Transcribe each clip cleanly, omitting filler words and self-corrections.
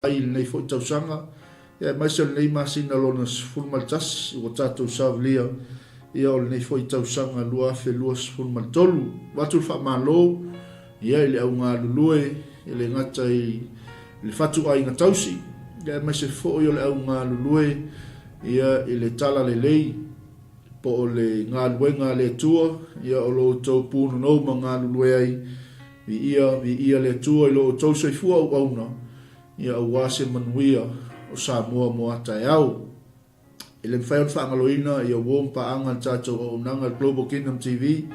ai nei fo tausanga ia mai se nei masina lona 𝚘𝚙𝚎𝚑𝚝 o tatou savlia ia o nei fo tausanga lua fe lua 𝚘𝚙𝚎𝚑𝚝 watu fa malo ia ile au ngā lulue ile ngata i le fatu ai ngatausi ia mai se fo ile au ngā lulue ia ile tala le lei po o le ngā luenga le tua ia o lo tau pūnu no ma ngā lulue ai vi ia le tua i lo tau soifua au auna ia au wase manuia o Samoa mo atai au. Ile mwhai on whaangaloina ia wōmpa anga tātou o nanga Global Kingdom TV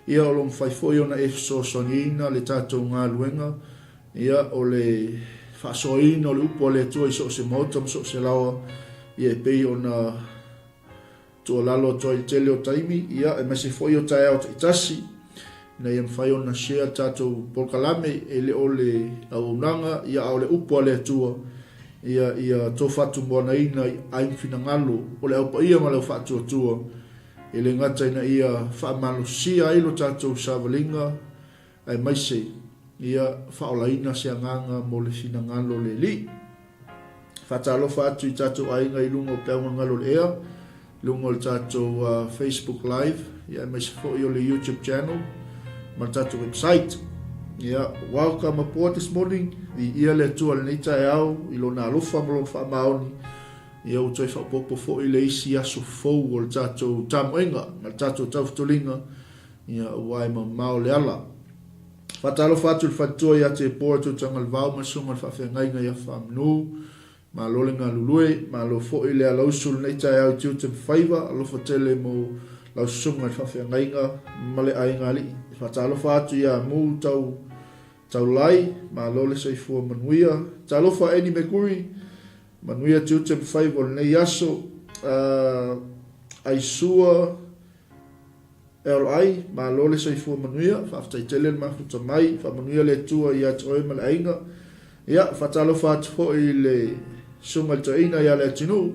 ia o lo mwhai fwoi ona efso sonina le tātou ngā luenga ia o le whaasoina o le upo le tua i so se mauta so se lawa ia e pei ona tua lalo toa i tele o taimi ia e masi fwoi o tai au itasi na ia mwhai ona share tātou polkalame e le o le au nanga ia o le upo le tua ia tō whatu moana ina ai FINAGALO o le aupa ia ma leo whatu atua e le ngata ina ia whaamalo sia ilo tātou sāwalinga ai maise ia whaola ina se anganga mo le FINAGALO le li whatalo whatu i tātou ainga i lungo peonga ngalo le ea lungo le tātou Facebook Live ia maise fo i o le YouTube channel ma tātou website. Yeah, welcome aboard this morning. The ia le tua le nei tai au i lo na alofa mo lo whaamaoni. Ia o toi whapopo fo i le isi aso fau o le tātou tamuenga, ma tātou tauwhitolinga. Ia wai ma mao le ala. Whatalo whatu le whatua ia te pōra tu tanga le vau ma sunga le whawhengainga ia whamnu. Ma lo le ngā lulue, ma lo fo i le alausu le nei tai au 𝚘𝚘𝚑𝚝𝚜, alo whatele mo lau sunga le whawhengainga ma le ainga li. Whatalo whatu ia mu tau lai, ma lo le saifua manuia. Talofa eni me kuri, manuia 𝚘𝚘𝚑𝚝𝚜 o le nei aso, aisua ai, ma lo le saifua manuia, whaftai tele le mafuta mai, wha manuia le tua ia toi ma le ainga. Ia, whatalofa atu fo i le sunga le taina ia le atinu,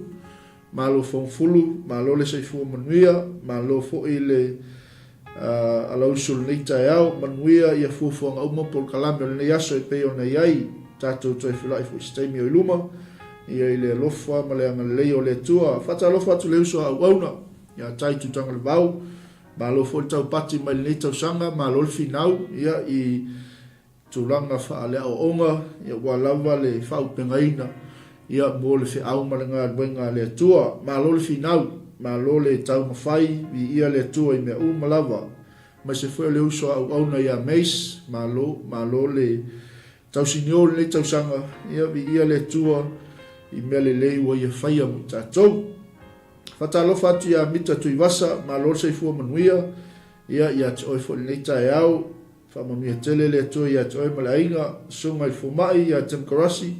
ma lo whongfulu, ma lo le saifua manuia, ma lo fo i le alausul nei tai au manuia ia fuafuanga uma pol kalame o le nei aso e pei ona iai tātou toi whilai fu istaimi o iluma ia i le alofa ma le anga lei o le tua whata alofa atu le uso au auna ia tai tutanga le vau ma alofa o tau pati mai le nei tau sanga ma alo le finau ia i tūlanga wha le au onga ia walawa le whau pengaina ia mo le whiau ma le ngā ruenga le tua ma alo le finau ma lo le tau mawhai i ia le tua i mea malawa ma se fwea le uso au auna ia meis ma lo le tau sinio le tau sanga ia le tua i mea le leiwa ia whaia mo tātou whatalo whatu ia mita tui wasa ma lo se fua manuia ia te oi fo le nei au whamanuia tele le tua ia te oi malainga sunga i fumai ia 𝚘𝚑𝚎𝚑𝚝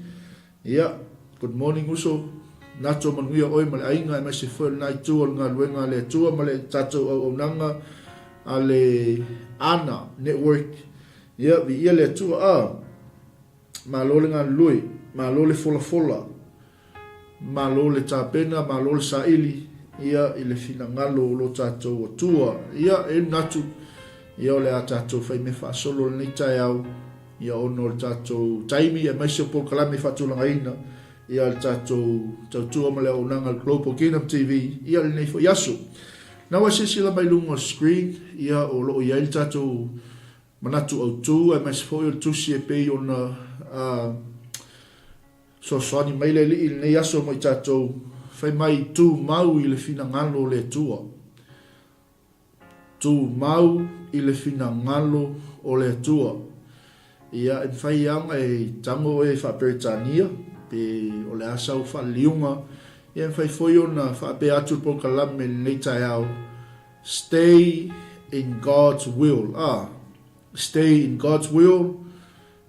ia good morning uso nato manuia oi ma le ainga e mai se fwel nai tua ngā luenga le tua ma le tātou au nanga a le ana network ia vi ia le tua ma lo le ngā lui ma lo le fola ma lo le tāpena ma lo le saili ia i le FINAGALO lo tātou o tua ia e natu ia o le a tātou whai me whaasolo le nei tai au ia ono le tātou taimi e mai se po kalame whatulanga ina ia le tātou tautua ma le au nanga Global Kingdom TV ia le nei fo yasu. Nau a sila mai lunga screen ia o loo ia le tātou manatu au tū e mai se fo i o tusi e pei o na so soani mai le li nei yasu mo i tātou whai mai TUMAU i le FINAGALO le tua. TUMAU i le FINAGALO o le tua. Ia en whai anga e tango e whaperetania pe o le asau wha liunga ia whai fwoi o na wha pe atu po kalame nei tai au stay in God's will stay in God's will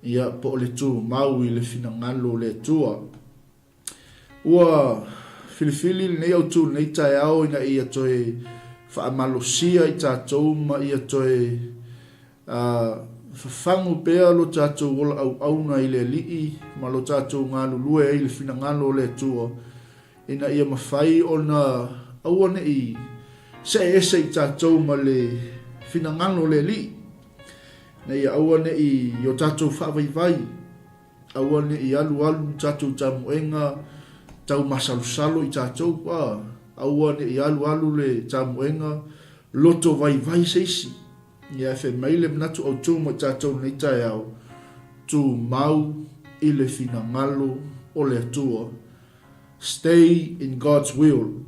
ia po o le TUMAU i le FINAGALO le tua ua filifili nei au tu nei tai au ina ia toe wha amalosia i tātou ma ia toe whangu pēa lo tātou wola au auna i le lii ma lo tātou ngā lulue i le FINAGALO le tua ina ia mawhai o na awane i se ese i tātou ma le FINAGALO le lii na ia awane i o tātou whaavai vai Ioane I alu tātou tamuenga tau masalusalo I tātou pa. Ioane I alu le tamuenga loto vai seisi. Ia fe maile mnatu au tū mo tātou nei tai au. TUMAU I le finagalo o le atua. Stay in God's will.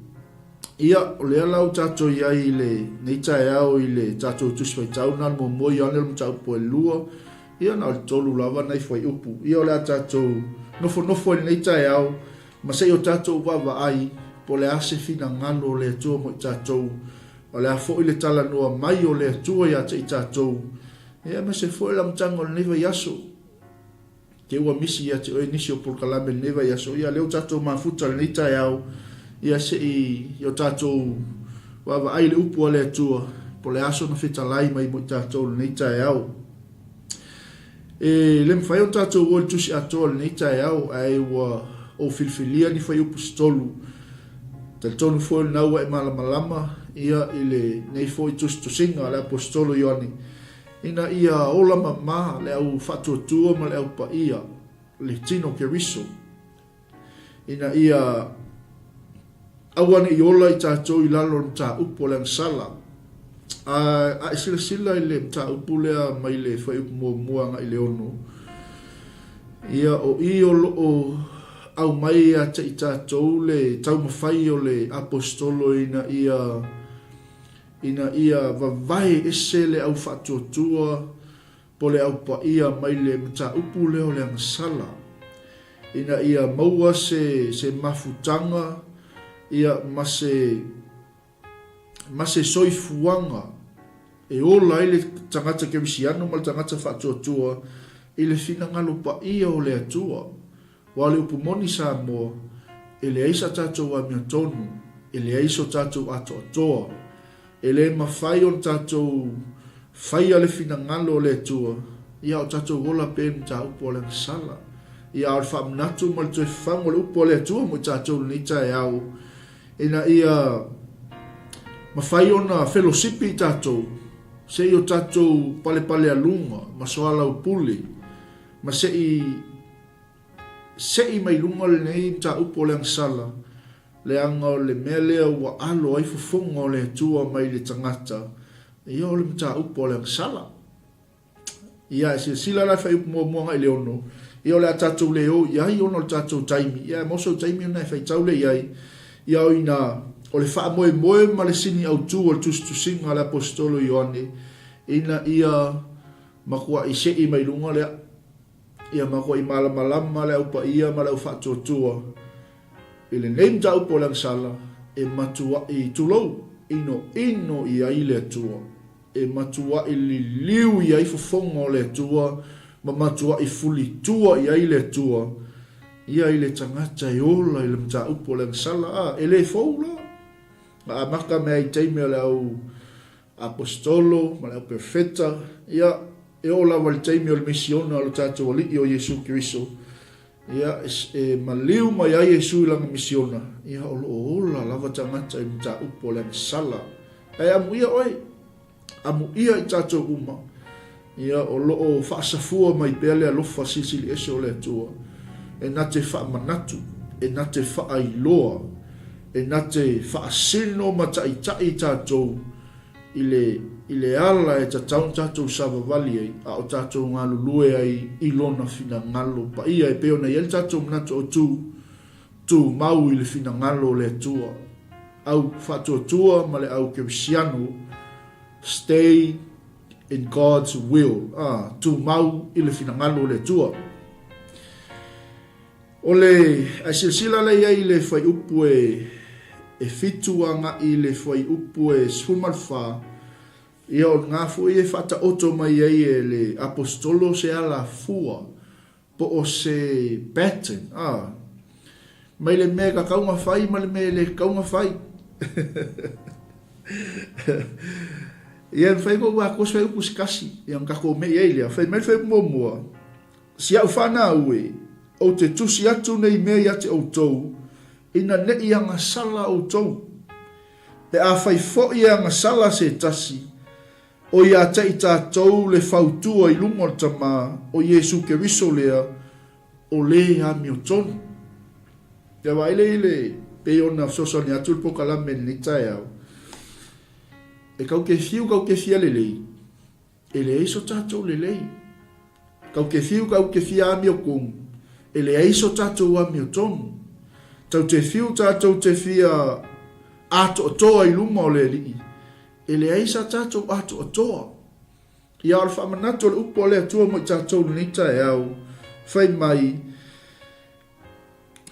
Ia o le alau tātou iai le nei tai au I le tātou tuswai tauna mo mo Ioane le mtau po e lua. Ia na o tolu lava nei fwai upu. Ia o le tātou nofo nei tai au. Ma sei o tātou wawa ai po le ase finagalo o le atua mo tātou. O le afo I le tala noa mai o le atua ia te I tātou. Ia ma se fo I la mtanga o le neva yaso. Ke ua misi ia te oe nisi o pulkalame neva yaso. Ia leo tātou mafuta le nei tai au. Ia se I o tātou wawa ai le upu o le atua. Po le aso na whetalai mai mo tātou le nei tai au. E le mwhai o tātou o le tusi atoa le nei tai au. Ai ua o filfilia ni whai upu stolu. Te tonu fo na ua malama. Ia I le nei fo I tusinga le apostolo Ioane. Ina ia ola mama le au whatuatua ma le au pa ia. Le tino ke riso. Ina ia awane I ola I tātou I lalo mta upo le sala. A sila I le mta upo lea mai le whai upo muanga I le ono. Ia o I o au mai a te I tātou le tau mawhai o le apostolo ina ia vavai ese le au whatuatua po le au pa ia mai le mta upu leo le angasala. Ina ia maua se mafutanga, ia mase soifuanga. E ola I le tangata kemisiano ma le tangata whatuatua I le finagalo pa ia o le atua. Wa le upu moni sa moa, e le aisa tātou a mea tonu, e le aiso tātou ato atoa. E le mawhai o tātou whai ale finagalo o le atua. Ia o tātou wola pen tā upo le sala. Ia o le whaamnatu ma le toi whango le upo le atua mo tātou ni tai au. Ina ia mawhai o na fellowshipi tātou. Se I o tātou pale alunga, ma soala upuli. Ma se I mai lunga le nei tā upo le sala. Le anga o le mea lea ua alo ai fufunga o le atua mai le tangata. Ia o le mta upo le sala. Ia sila la fai upo mua I le ono. Ia o le atatou le o, ia I ono le tatou taimi. Ia moso taimi ona fai tau le iai. Ia o ina, o le faa moe ma le sini au tu o le tusinga le apostolo Ioane. Ina ia makua I sei mai lunga lea. Ia makua I malama le au pa ia ma le au fatuatua. I le nei mta upo le sala, e matua I tulou, ino I ai le atua. E matua I liu I ai fufonga o le atua, ma matua I fuli tua I ai le atua. Ia I le tangata I ola I le mta upo le sala, e le foula. Ma a maka mea I teime le au apostolo, ma le au perfeta. Ia e ola wale teime o le misiona o le tātou alii o Jesu Kiriso. Ia maliu mai ai Jesu I langa misiona. Ia ola lava tangata I mta upo le sala. E amu ia oi. Amu ia I tātou uma. Ia o whaasafua mai pele alofa sisili ese o le atua. E na te whaamanatu. E na te whaailoa. E na te whaasino matai tātou. I le ala e tataun tātou savavali ai, a o tātou ngā lulue ai I lona finagalo pa ia e peo na i el tātou mnato o TUMAU I le finagalo le atua. Au whatuatua ma le au kemisiano, stay in God's will. TUMAU I le finagalo le atua. O le, ai silsila le ia I le whai upu e fituanga I le whai upu e 𝚟𝚑𝚎𝚘. Ia o ngā fui e whata oto mai ai e le apostolo se ala fua po o se baton. Mai le mea ka kaunga whai, mai le mea le kaunga whai. Ia whai ko wā kos whai upu sikasi. Ia ngako mei ei lea. Whai mai whai mua. Si au whana ue, o te tusi atu nei mea ia te o tou, ina ne ia ngā sala o tou. E a whai fo ia ngā sala se tasi, o ia te I tātou le whautua I lunga tama o Jesu Kiriso lea, o le ami o tonu. Te waile pe ona soso ni atu po kala men ni tai au. E kau ke fia le lei. E le iso tatou le lei. Kau ke fia ami o kung. E le iso tatou ami o tonu. Tau te fiu tatou te fia ato o toa I luma o le li. E le aisa tatou ato o toa. Ia o le whamanato le upo le atua mo I tatou ni tai au. Whai mai.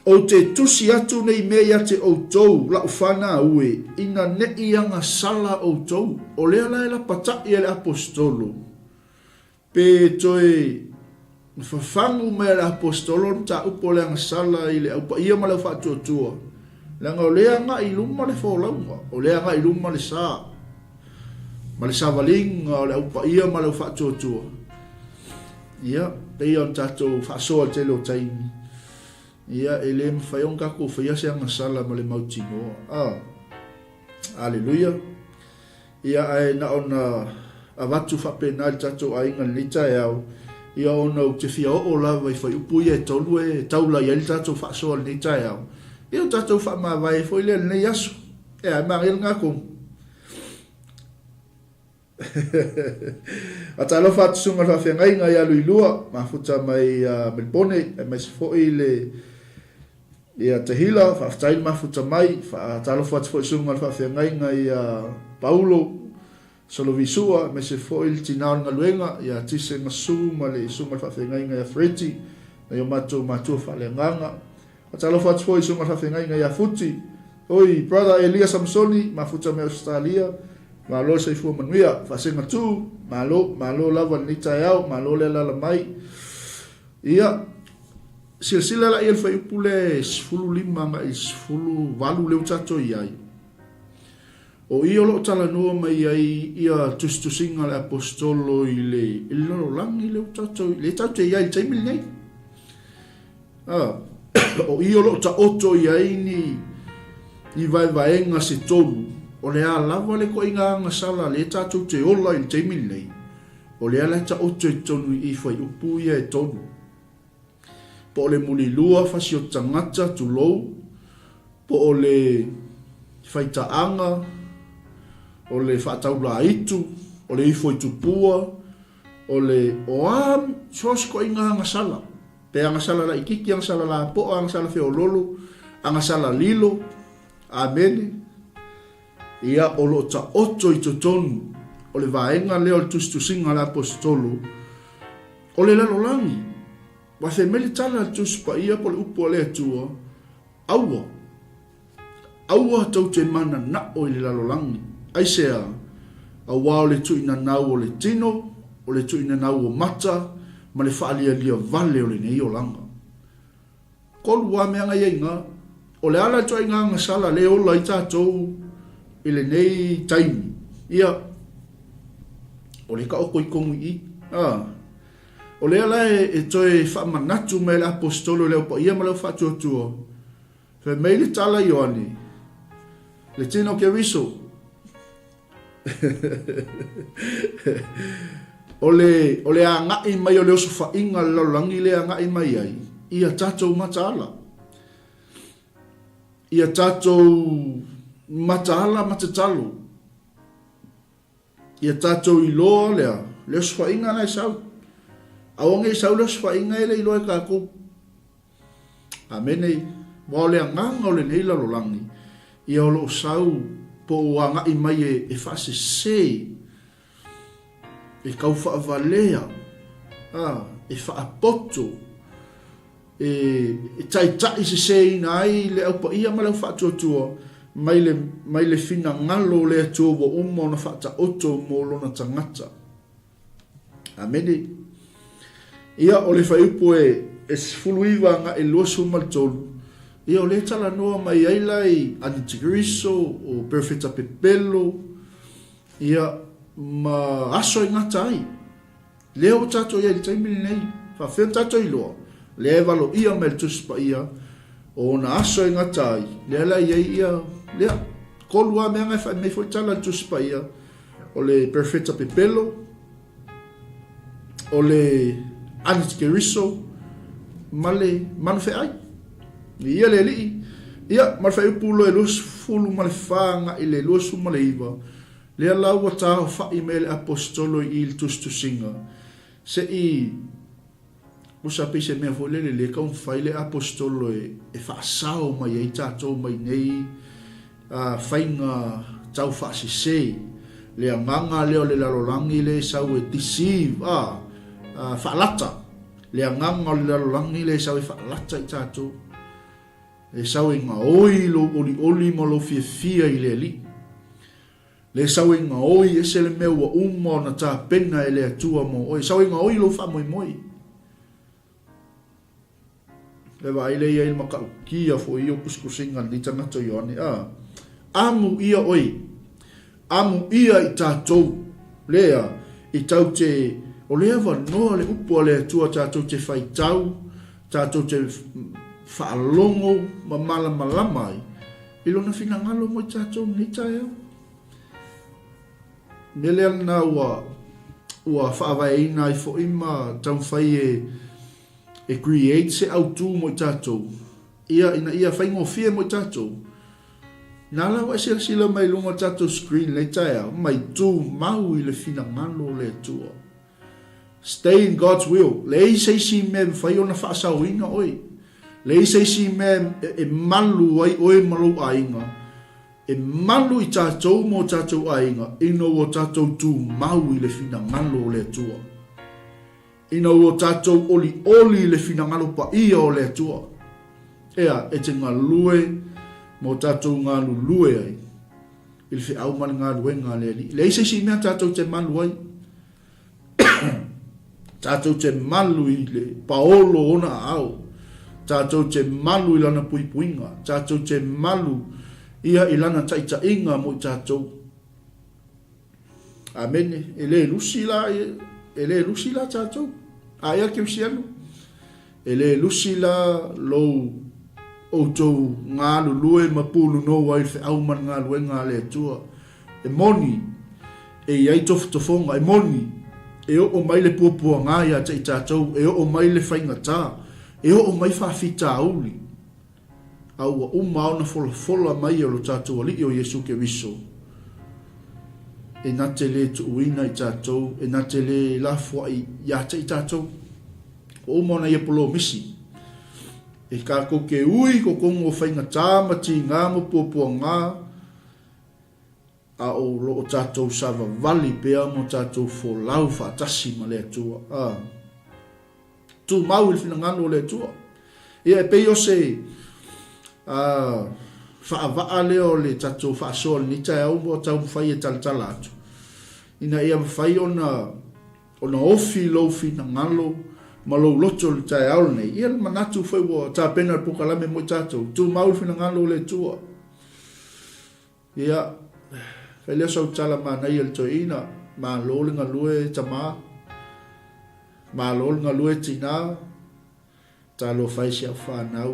O te tusi atu nei mea te o tou la ufana ue. Ina ne ianga sala o tou. O lea la e la patai e le apostolo. Pe toi fafangu me le apostolo ta upo le anga sala I le upa ia ma le whatu tua. Langa o lea nga I luma le wholaunga. O lea nga I luma le saa. Ma le savalinga o le upa ia ma le whatu tua. Ia, pe ia on tatou whasoa te lo taimi. Ia ele mwhaiong kako whaia se anga sala ma le mautino. Alleluia. Ia ai na ona a watu whapena I tatou ainga nita e au. Ia ona u te whia o lawa I whai upu ia e tolu e taula ia li tatou whasoa nita e au. Ia tatou whama vai e whaile nei aso. E ai maangil ngā kong. A talo fatu sunga whawhengai ngai alu I lua. Mafuta mai Melbourne. E mai se fwoi le ia te hila, whaftain mafuta mai, talo fatu fwoi sunga whawhengai ngai Paulo, Solovisua, me se fwoi le tinao nga luenga, ia tise masu ma le sunga whawhengai ngai Freti, na yo matua whalenganga. A talo fatu fwoi sunga whawhengai ngai Futi. Oi, brother Elia Samsoni, mafuta me Australia, malo se fua manuia, whasenga tu, malo lava nita yao, malo le lala mai. Ia, sila la ia whai upule sfulu lima nga sfulu walu leo tato iai. O ia lo tala noa mai ai ia tustusinga le apostolo I le lolo langi leo tato, le tato iai taimil nei. O ia lo ta oto iai ni vaenga se tolu. O le a lava le ko inga anga sala le tato te ola I taimil nei. O le ala ta oto I tonu I whai upu ia e tonu. Po le muli lua fasio tangata tu lou. Po le whaitaanga. O le whaataula itu. O le ifo I tupua. O le oam sos ko inga anga sala. Pe anga sala la ikiki anga sala la po anga sala feo lolo. Anga sala lilo. Amene. Ia o lo ta oto I totonu. O le vaenga leo le tustusinga la apostolo. O le lalo langi. Wa fe mele tala tuspa ia po le upo le atua. Aua tau te mana na o le lalolangi. Ai sea, aua o le tu ina nau o le tino, o le tu ina nau o mata, ma le whaalia lia vale o le nei o langa. Kolu wa meanga inga, o le ala tu inga nga sala le o la I tātou I le nei taimi. Ia, o le ka oko I kongu I. O lea lai e toi whamanatu me le apostolo leo pa ia ma leo whatuatua. Whe mei le tala Ioane. Le tino ke riso. O le a ngai mai o leo so whainga laulangi le a ngai mai ai. Ia tatou mataala. Ia tatou mataala matatalo. Ia tatou iloa lea. Leo so whainga nai sau. Aonge saula swainga ele ilo e kako. Amene, wale anganga o le nei lalolangi. Ia o lo sau po anga I mai e whase se. E kau whaavalea. E whaapoto. E tai se se ina ai le au pa ia ma lau whaatuatua. Mai le finagalo le atua wa umo na whaata oto mo lona tangata. Amene. Ia o le whaiupo e sfuluiwa nga e losu maltolu. Ia o le tala noa mai ailai 𝚟𝚑𝚎𝚘𝚎 o 𝚜𝚑𝚎𝚎𝚘𝚎. Ia ma aso I ngata ai. Leo tato ia I taimili nei. Whawhea tato I loa. Lea valo ia me le tuspa ia. O na aso I ngata ai. Lea la ia. Lea kolua mea ngai me foi tala le tuspa ia. O le 𝚜𝚑𝚎𝚎𝚎. O le 𝚟𝚑𝚎𝚎. male manu fe ai. Ia le li. Ia mal fai pulo e lus fulu male fanga ile lus male iwa. Le ala ua tau fa email apostolo il tustusinga. Se I usa pise mea fo lele le kaun fai le apostolo e fa sao mai e tatou mai nei fainga tau fa sisei. Le anganga leo le lalolangi le sau e deceive fa lata. Le anganga le lalolangi le sau e fa lata I tatou. Le sau e nga oi lo oli mo lo fia I le li. Le sau e nga oi e se le mea ua uma na ta pena e le atua mo oi. Sau e nga oi lo fa moi moi. Le vai le ia il makau kia fo I o kuskusinga ni tangata Ioane. Amu ia oi. Amu ia I tatou. Lea I tau te o lea wanoa le upo le atua tatou te fai tau. Tatou te whaalongo ma malamai. Ilo na finagalo mo tatou ni tae. Mele ana ua whaavaina I fo ima tau whai e create se autu mo tatou. Ia whaingo fia mo tatou. Nala wa sila mai lunga tatou screen le tae. Mai TUMAU I le finagalo le atua. Stay in God's will. Le sei si me whai ona whaasauina oi. Le sei si me e malu ai oi malu ainga. E malu I tatou mo tatou ainga. Ino o tatou TUMAU I le finagalo le atua. Ino o tatou oli le finagalo pa ia o le atua. Ea e te ngalue mo tatou ngalulue ai. I le whiau mani ngalue ngale li. Le sei si mea tatou te malu ai. Tatou te malu I le paolo ona au. Tatou te malu I lana puipuinga. Tatou te malu ia I lana taitainga mo tatou. Amene. Ele lusi la tatou. Aia ke usianu. Ele lusi la lo outou ngā lulue mapulu no wai fe au man ngā luenga le atua. E moni. E iai tofotofonga. E moni. E o mai le puapua ngā ia te I tātou. E o mai le whainga tā. E o mai whawhita auli. Aua umao na fola mai o lo tātou ali o Yesu ke wiso. E nate le tuuina I tātou. E nate le lafua ia te I tātou. O umao na iapolo misi. E kako ke ui ko kongo whainga tā mati ngā mo puapua ngā. A o lo o tātou sava vali pea mo tātou fo lau whaatasi ma le atua. TUMAU I finagalo le atua. Ia e pei o se whaavaa leo le tātou whaasoa ni tae au mo tau mwhai e talatala atu. Ina ia mwhai ona ofi lo finagalo ma lo loto le tae au nei. Ia manatu whai wa tā pena pukalame mo tātou. TUMAU I finagalo le atua. Ia Whai lea sau tala mānai al toi ina, mā lōle ngā lue tamā, mā lōle ngā lue tina, tā lo whai si au whānau,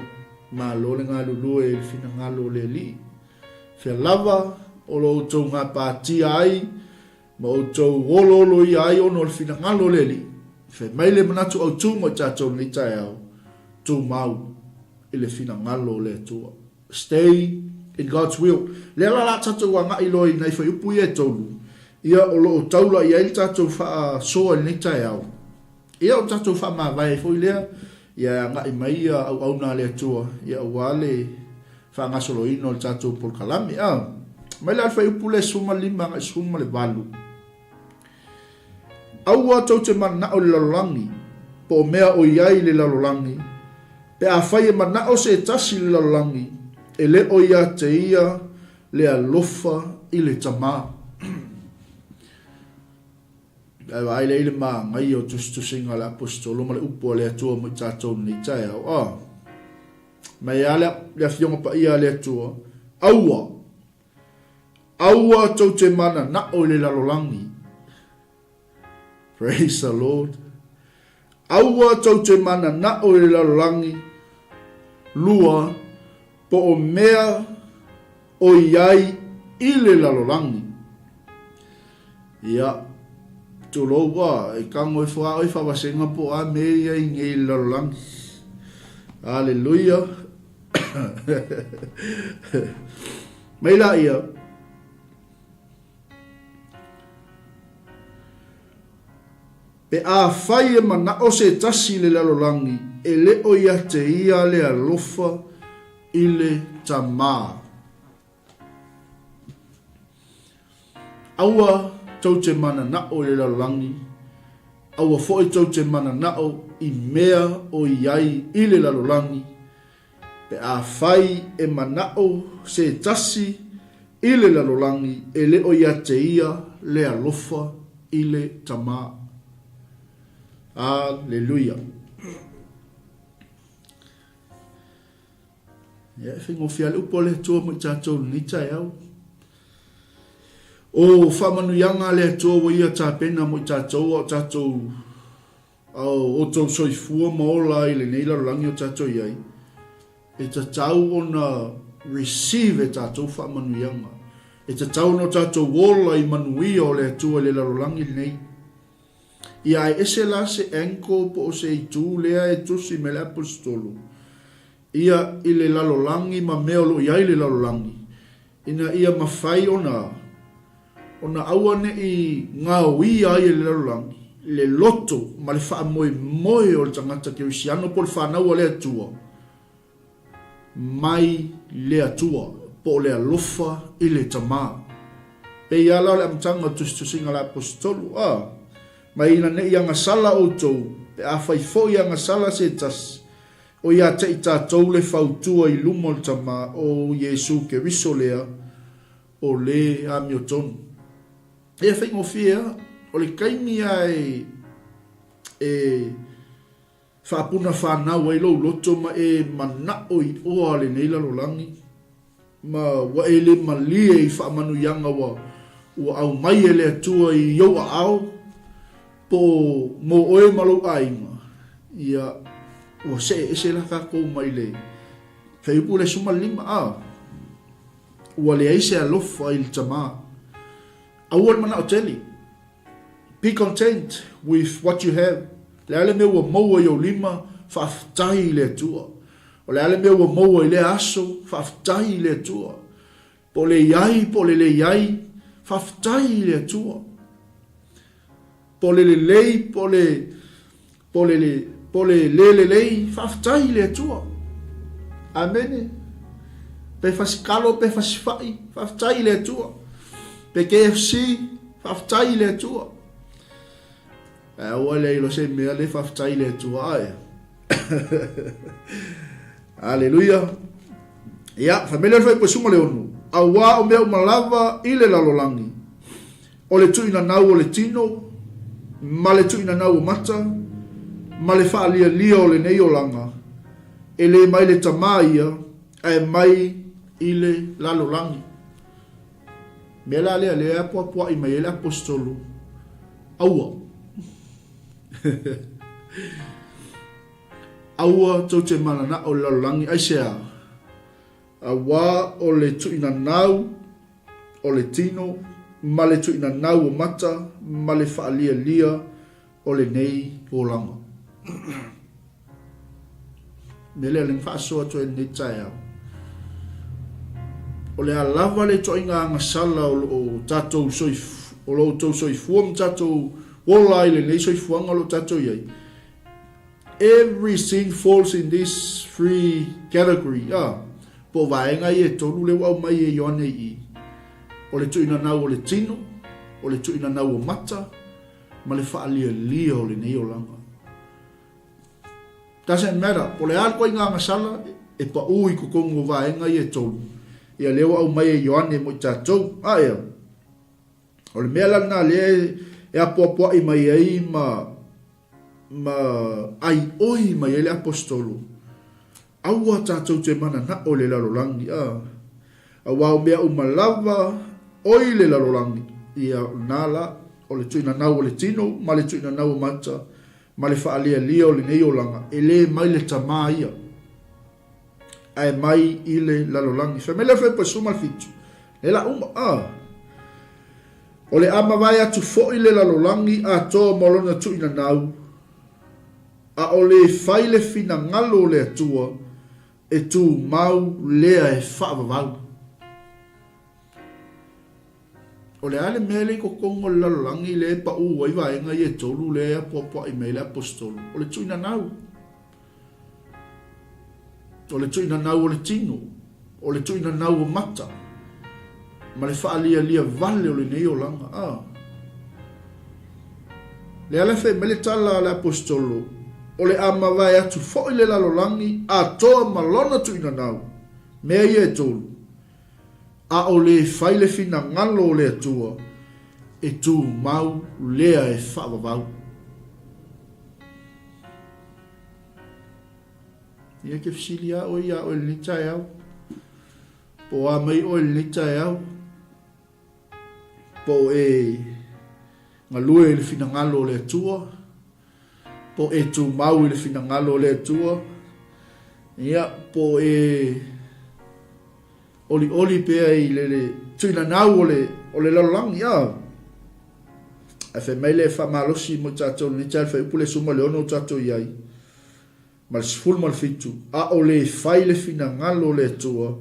mā lōle ngā lulue il finagalo le li. Whia lava, o lo tau ngā pāti ai, ma o tau ololo I ai ono il finagalo le li. Whia maile manatu au tū mo tātou ni tae au, TUMAU I le finagalo le atua. Stay in God's will. Le la tatou wa ngai loi nei whai upu e tolu. Ia o lo o taula ia il tatou wha soa ni tae au. Ia o tatou wha maa vai fo lea. Ia ngai mai au na le atua. Ia o wale wha ngasolo ino le tatou por kalami. Mai la whai upu le suma lima ngai suma le valu. Au a tau te mana o le lalolangi. Po mea o iai le lalolangi. Pe a whai e mana o se tasi le lalolangi. E le o ia te ia le alofa I le tamā. E wa aile ile maa ngai o tustusinga le apostolo ma le upo le atua mo I tātou ni tae au. Mai ale le fionga pa ia le atua. Aua tau te mana na o le lalolangi. Praise the Lord. Aua tau te mana na o le lalolangi. Lua po o mea o iai I le lalolangi. Ia, tu loa, e kango e wha wasenga po a mea iai ngei lalolangi. Haleluia. Mai la ia. Pe a fai e mana o se tasi le lalolangi, e le o ia te ia le alofa i le tamā. Aua tau te mana na o le lalolangi, aua foi tau te mana na o i mea o iai i le lalolangi, pe a fai e mana o se tasi i le lalolangi, e le o ia te ia le alofa i le tamā. Aleluia. Ia e whingofia le upo le tua mo i tātou ni tai au. O whamanuianga le tua wa ia tā pena mo i tātou o tātou o tau soifua maola i le neila rolangi o tātou iai. E tātou o na receive e tātou whamanuianga. E tātou no tātou wola i manuia o le tua le rolangi nei. Ia e ese la se enko po se i tū lea e tusi me le apostolo. Ia i le lalolangi ma meolo ia i le lalolangi. Ina ia mawhai ona awane i ngā ui ai le lalolangi. Le loto ma le wha moe moe o le tangata ke usiano po le whanau le atua. Mai le atua po le alofa i le tamā. Pe ia la le amtanga tusinga le apostolo. Ma ina ne ia ngasala o tau, pe a whaifo ia ngasala se tas, o ia te i tātou le whautua i lumo le tama o Jesu ke riso lea, o le ami o tonu. E a whaingofia, o le kaimi ai whaapuna whanau ai lo loto ma e manao i oa le neila rolangi, ma wa e le malie i whaamanu yanga wa au mai e le atua i yoa au, po mo oe malo ainga ia o se la ka ko mai le fai pule suma lima o le aise alofa il tama awol mana o teli be content with what you have le ale me wa mo yo lima fa tai le tua o le ale me wa mo le aso fa tai le tua po le yai fa tai le tua po le lei, po le lei, whaftai le atua. Amene. Pe whasikalo, pe whasifai, whaftai le atua. Pe KFC, whaftai le atua. Aua le ilo se mea le whaftai le atua aia. Aleluia. Ia, familia fai pasuma le onu. Awa o mea umalava i le lalolangi. O le tuina nau o le tino, ma le tuina nau o mata, ma le whaalia lia o le nei o langa, e le mai le tamaia, e mai i le lalolangi. Mea la lea le apua i mai e le apostolo, aua. Aua tau te manana o le lalolangi, aisea, awa o le tuina nau, o le tino, ma le tuina nau o mata, ma le whaalia lia o le nei o langa. Mele le whaasoa to e nei tai au. O le alawa le toinga anga sala o tatou soif, o lo tau soifuam tatou wola i le nei soifuanga lo tatou iai. Everything falls in this free category. Po vaenga i e tolu le wau mai e Ioane i. O le tuina nau o le tino, o le tuina nau o mata, ma le whaalia lia o le nei o langa. Doesn't matter, po le alko i ngā ngasala, e pa ui ko kongo vaenga i e tolu. Ia lewa au mai e Ioane mo i tātou, ia. O le mea lana le e apoapoa i mai ei ma ai oi mai e le apostolo. Aua tātou te mana na o le lalolangi, Awa o mea umalawa oi le lalolangi. Ia nala o le tuina nau o le tino, ma le tuina nau o mata, ma le whaalia lia o le nei o langa. E le mai le tamā ia. Ai mai i le lalolangi. Whamele whai pa suma fitu. Le la O le ama vai atu fo i le lalolangi a toa molona tuina nau. a o le fai le finagalo le atua e 𝚗𝚑𝚡 lea e whaavavau. O le ale mea le kokongo le lalolangi le pa ua i vaenga i e tolu le apua i mele apostolo. O le tuina nau. O le tuina nau o le tino. O le tuina nau o mata. Ma le whaalia lia vale o le nei o langa. Le ale fe mele tala le apostolo. O le ama vai atu fo i le lalolangi a toa malona tuina nau. Mea i e tolu. A o le fai le finagalo o le atua e 𝚗𝚑𝚡 lea e whaavavau. Ia ke fisili a o ia o le nita e au. Po a mai o le nita e au. Po e ngalue le finagalo o le atua. Po e 𝚗𝚑𝚡 le finagalo o le atua. Ia po e oli pea i le tuina nau o le lalolangi e fe mai le whamalosi mo tātou ni tātou whai upule suma le ono tātou iai ma le sifulu ma le fitu a o le whai le finagalo le atua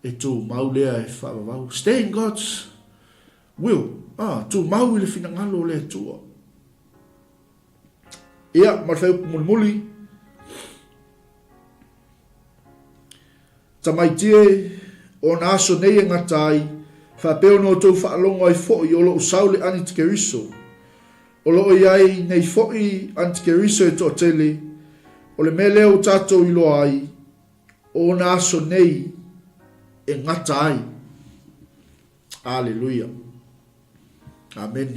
e 𝚗𝚑𝚡 lea e whaavavau. Stay in God's will. 𝚗𝚑𝚡 i le finagalo le atua ia ma le whai upumuli tamaitie o na aso nei e ngatai whapeo no tau whaalonga i fōi o loo saule 𝚟𝚒𝚍𝚎𝚘 o loo iai nei fōi 𝚟𝚒𝚍𝚎 e tō tele o le mele o tātou i loa ai o na aso nei e ngatai. Aleluia. Amen.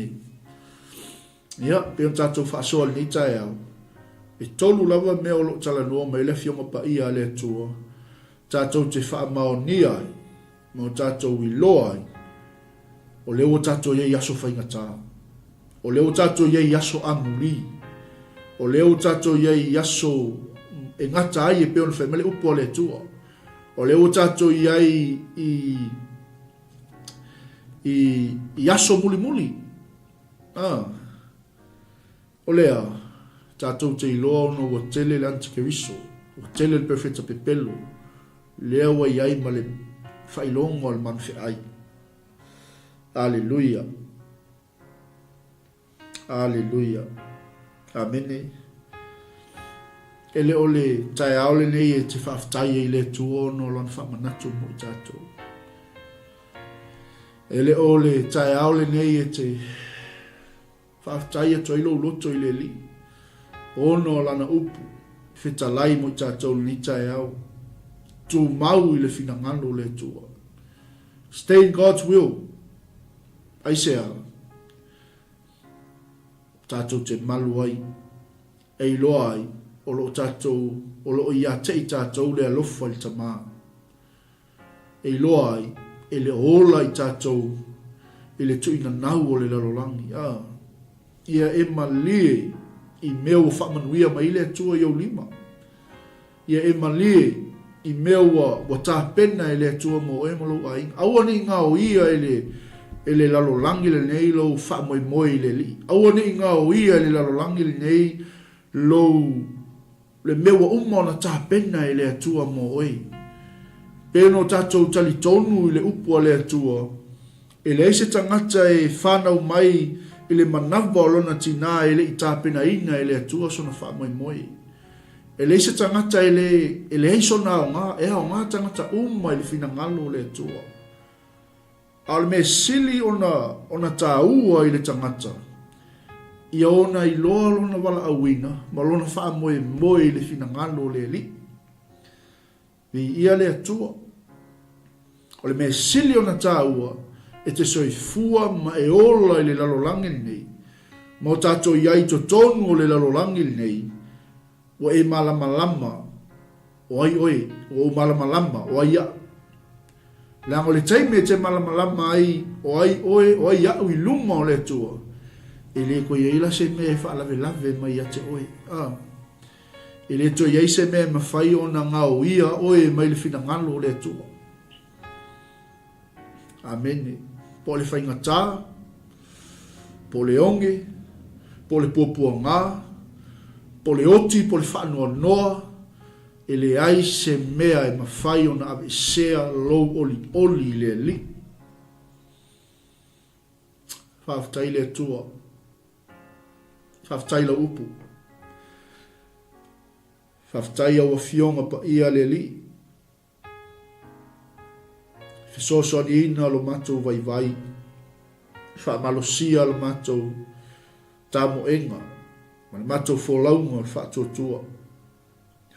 Ia, peon tātou whaasoa ni tai au e tolu lava mea o loo tala noa mai le fionga pa ia le atua tātou te whaamaoni ai, mo tātou i loa ai, o leo tātou iei aso whaingata, o leo tātou iei aso amuri, o leo tātou iei aso e ngata ai e peon whaimele upo le tua, o leo tātou iei i aso muli. O lea, tātou te i loa no o tele le 𝚟𝚑𝚍𝚎, o tele le perfeta pepelo, lea wa iai ma le whailongo al manwhi ai. Aleluia. Aleluia. Amene. Ele o le tai aole nei e te whaftai e le tuono lan whamanatu mo tātou. Ele o le tai aole nei e te whaftai e toilo loto i le li. Ono lana upu. Whitalai mo tātou ni tai au. 𝚗𝚑𝚡 i le finagalo le atua. Stay in God's will. Aisea. Tātou te malu ai. E loa ai. O lo tātou. O lo ia tei tātou le alofa i tamā. E loa ai. E le ola i tātou. E le tuina nau o le lalolangi. Ia e malie. I mea o whamanuia mai le atua i au lima. Ia e malie. I mea wa tāpena e le atua mo e malo ai. Aua ni ngā o ia e le lalolangi le nei lo whamoimoi le li. Aua ni ngā o ia e le lalolangi le nei lo le mea wa uma na tāpena e le atua mo e. Pēno tātou tali tonu i le upua le atua. E le eise tangata e whanau mai i le manawa o lona tina e le i tāpena ina e le atua sona whamoimoi. E leise tangata e le heiso na o ngā tangata uma i le finagalo le atua. Al me sili ona tā ua i le tangata. Ia ona i loa lona wala awina, ma lona wha moe i le finagalo le li. Vi ia le atua. O le me sili ona tā ua, e te soifua ma e ola i le lalolangi nei. Ma o tātou iai to tonu o le lalolangi nei. O e malamalama, o ai oe, o malamalama, o ai ia. Lango le taime te malamalama ai, o ai oe, o ai au i luma o le atua. E le ko ia ila se me whaalave lave mai a te oe. E le to iai se me mawhai o na ngau ia oe mai le finagalo o le atua. Amene. Po le whaingata, po le onge, po le pupua ngā, po le oti, po le whaanoa noa, e le ai se mea e mawhai o na ave sea lou oli le li. Whawhtai le atua. Whawhtai la upu. Whawhtai au a fionga pa ia le li. Fisoso ani ina lo matou vai. Whaamalosia lo matou tamo enga. Ma le matou folaunga o le whaatotua.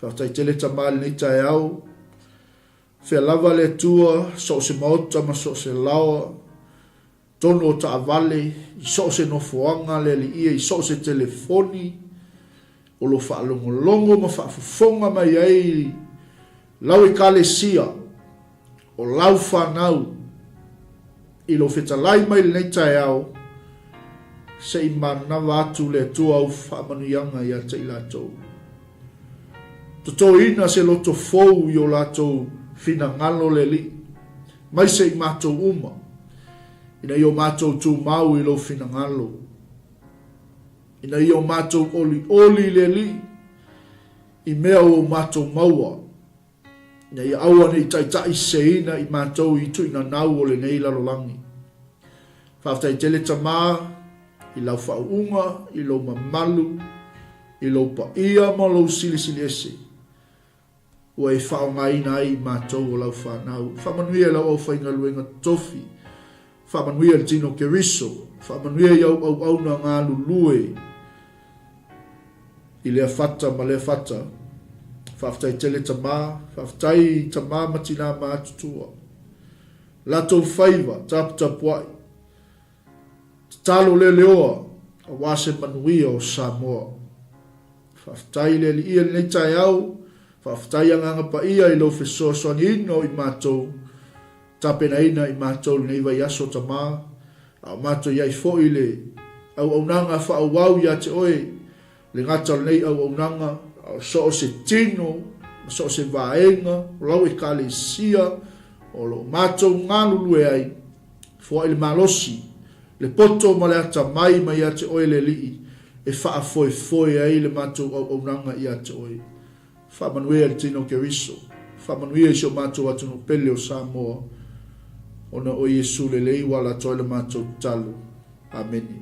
Whawhtai tele tamale nei tae au. Whea lava le atua, so se maota ma so se lawa. Tono o ta avale, i so se nofoanga le li ia, i so se telefoni. O lo whaalongolongo ma whaafufonga mai ai. Lau e kale sia. O lau whanau. I lo whetalai mai le nei tae au. Se i mana watu le atua au whaamanuianga i a te ilatou. Toto ina se loto fou i o latou finagalo le li. Mai se i matou uma. Ina i o matou TUMAU i lo finagalo. Ina i o matou oli le li. I mea o matou maua. Ina i aua nei taitai se ina i matou i tuina nau o le nei lalolangi. Whawhtai tele tamā, i lau whaunga, i lo mamalu, i lo pa ia ma lo sili ese. Ua e whaonga ina ai mātou o lau whanau. Whamanuia lau au whainga luenga tofi. Whamanuia le tino ke riso. Whamanuia i au na ngā lulue. I lea whata ma lea whata. Whawhtai tele tamā. Whawhtai tamā matina mātutua. Latou whaiva, tapuai. Talo le leoa. A wase manuia o Samoa. Whawhtai le li ia nei tai au. Whawhtai anga pa ia i lo whesoasoani ino i mātou. Tapena ina i mātou nei vai aso tamā. A mātou iai fo i le. Au nanga whaawau ia te oe. Le ngata nei au nanga. So o se tino. So o se vaenga. O lau e kale sia. O lo mātou ngālulu e ai. Fua i le malosi. Le poto ma le ata mai ia te oe le lii. E wha foi ai le mātou au nanga ia te oe. Whamanuia le tino ke riso. Whamanuia i sio mātou atu no pele o Samoa. Ona o Yesu le lei wala toi le mātou talu. Ameni.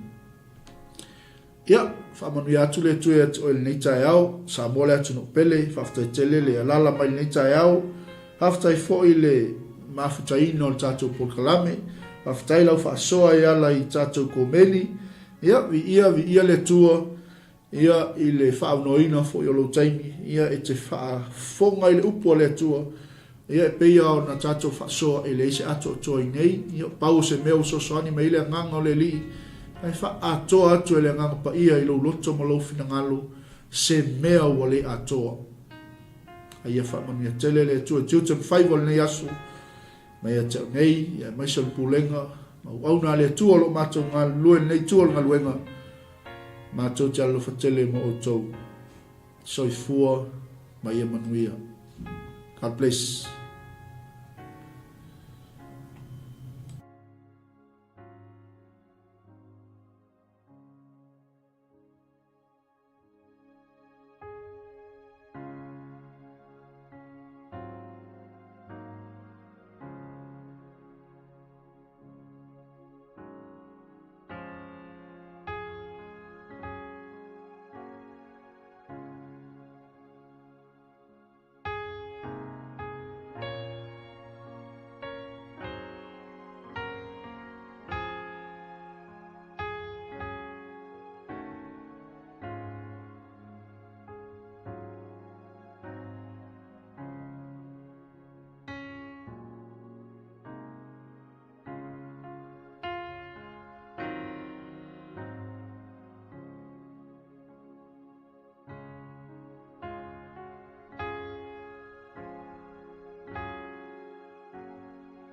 Ia, whamanuia atu le tue atu o le nei tai au. Samoa le atu no pele. Whaftai tele le alala mai le nei tai au. Whaftai foi le mafutaino le tātou polkalame. Whaftai lau whaasoa i ala i tātou komeni. Ia, vi ia le tua. Ia i le whaaunoina fo i olo taimi. Ia e te whaafonga i le upo le atua. Ia e peia o na tātou whaasoa e le ise ato toi nei. Ia pau se meo sosoani ma i le nganga o le li. Ai whaatoa atu e le nganga pa ia i lo loto ma lo finagalo. Se mea o le atoa. Ai ia whaamania tele le atua. Tiuta mwhaiva le nei asu. Ma ia teo nei. Ia maisa le pulenga. Ma uauna le atua lo mato ngā luen nei tua ngā luenga. Mātou te alo whatele mo o tau. Soifua, mai e manuia. God bless.